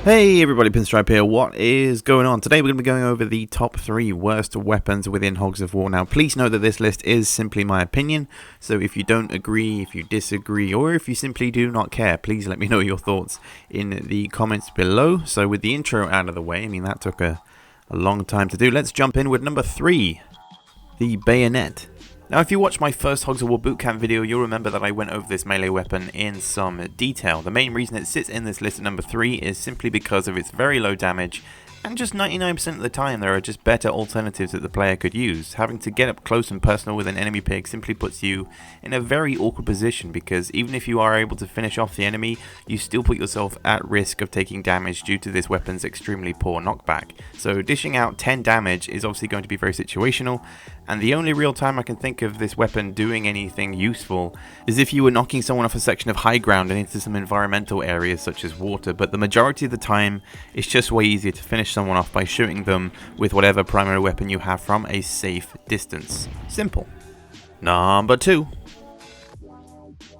Hey everybody, Pinstripe here. What is going on? Today we're going to be going over the top 3 worst weapons within Hogs of War. Now please note that this list is simply my opinion, so if you don't agree, if you disagree, or if you simply do not care, please let me know your thoughts in the comments below. So with the intro out of the way, I mean that took a long time to do, let's jump in with number 3, the Bayonet. Now if you watched my first Hogs of War bootcamp video, you'll remember that I went over this melee weapon in some detail. The main reason it sits in this list at number 3 is simply because of its very low damage, and just 99% of the time there are just better alternatives that the player could use. Having to get up close and personal with an enemy pig simply puts you in a very awkward position, because even if you are able to finish off the enemy, you still put yourself at risk of taking damage due to this weapon's extremely poor knockback. So dishing out 10 damage is obviously going to be very situational, and the only real time I can think of this weapon doing anything useful is if you were knocking someone off a section of high ground and into some environmental areas such as water, but the majority of the time it's just way easier to finish someone off by shooting them with whatever primary weapon you have from a safe distance. Simple. Number 2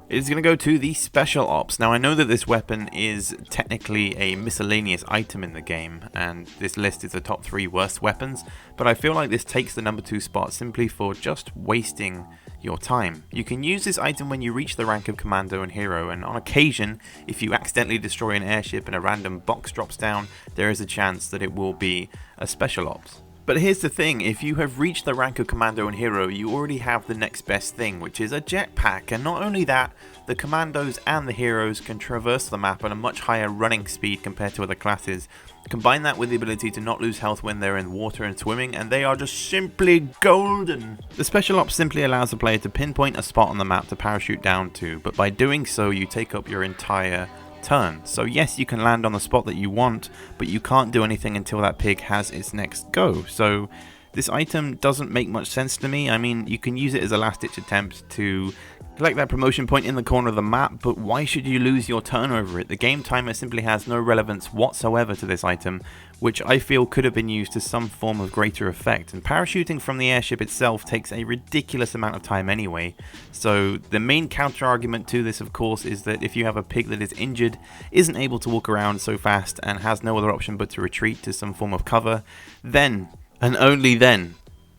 is going to go to the Special Ops. Now I know that this weapon is technically a miscellaneous item in the game, and this list is the top 3 worst weapons, but I feel like this takes the number 2 spot simply for just wasting your time. You can use this item when you reach the rank of Commando and Hero, and on occasion, if you accidentally destroy an airship and a random box drops down, there is a chance that it will be a Special Ops. But here's the thing, if you have reached the rank of Commando and Hero, you already have the next best thing, which is a jetpack, and not only that, the Commandos and the Heroes can traverse the map at a much higher running speed compared to other classes. Combine that with the ability to not lose health when they're in water and swimming, and they are just simply golden. The Special Ops simply allows the player to pinpoint a spot on the map to parachute down to, but by doing so you take up your entire turn. So yes, you can land on the spot that you want, but you can't do anything until that pig has its next go. So this item doesn't make much sense to me. I mean, you can use it as a last ditch attempt to collect that promotion point in the corner of the map, but why should you lose your turn over it? The game timer simply has no relevance whatsoever to this item, which I feel could have been used to some form of greater effect, and parachuting from the airship itself takes a ridiculous amount of time anyway. So the main counter argument to this, of course, is that if you have a pig that is injured, isn't able to walk around so fast, and has no other option but to retreat to some form of cover, then, and only then,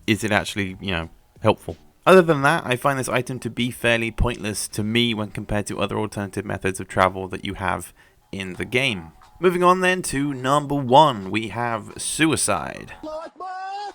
is it actually, helpful. Other than that, I find this item to be fairly pointless to me when compared to other alternative methods of travel that you have in the game. Moving on then to number 1, we have Suicide.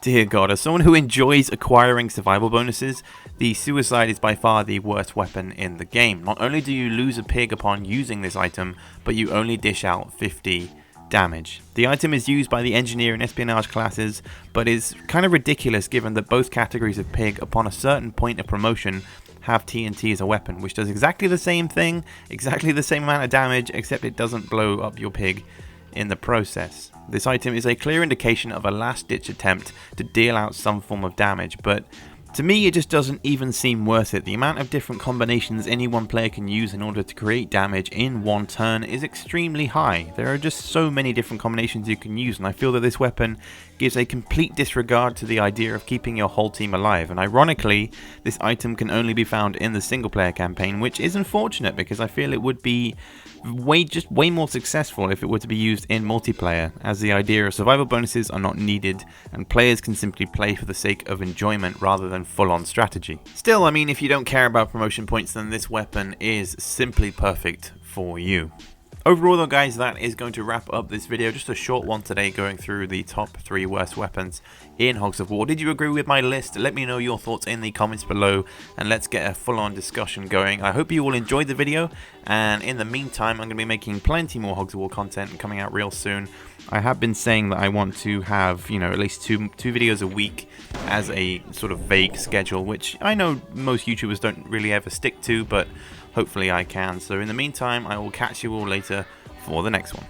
Dear God, as someone who enjoys acquiring survival bonuses, the Suicide is by far the worst weapon in the game. Not only do you lose a pig upon using this item, but you only dish out 50 damage. The item is used by the Engineer and Espionage classes, but is kind of ridiculous given that both categories of pig, upon a certain point of promotion, have TNT as a weapon, which does exactly the same thing, exactly the same amount of damage, except it doesn't blow up your pig in the process. This item is a clear indication of a last-ditch attempt to deal out some form of damage, but to me it just doesn't even seem worth it. The amount of different combinations any one player can use in order to create damage in one turn is extremely high. There are just so many different combinations you can use, and I feel that this weapon gives a complete disregard to the idea of keeping your whole team alive. And ironically, this item can only be found in the single player campaign, which is unfortunate because I feel it would be way more successful if it were to be used in multiplayer, as the idea of survival bonuses are not needed and players can simply play for the sake of enjoyment rather than full-on strategy. Still, I mean, if you don't care about promotion points, then this weapon is simply perfect for you. Overall though guys, that is going to wrap up this video. Just a short one today going through the top 3 worst weapons in Hogs of War. Did you agree with my list? Let me know your thoughts in the comments below and let's get a full-on discussion going. I hope you all enjoyed the video, and in the meantime I'm going to be making plenty more Hogs of War content coming out real soon. I have been saying that I want to have, at least two videos a week as a sort of vague schedule, which I know most YouTubers don't really ever stick to, but hopefully I can. So in the meantime, I will catch you all later for the next one.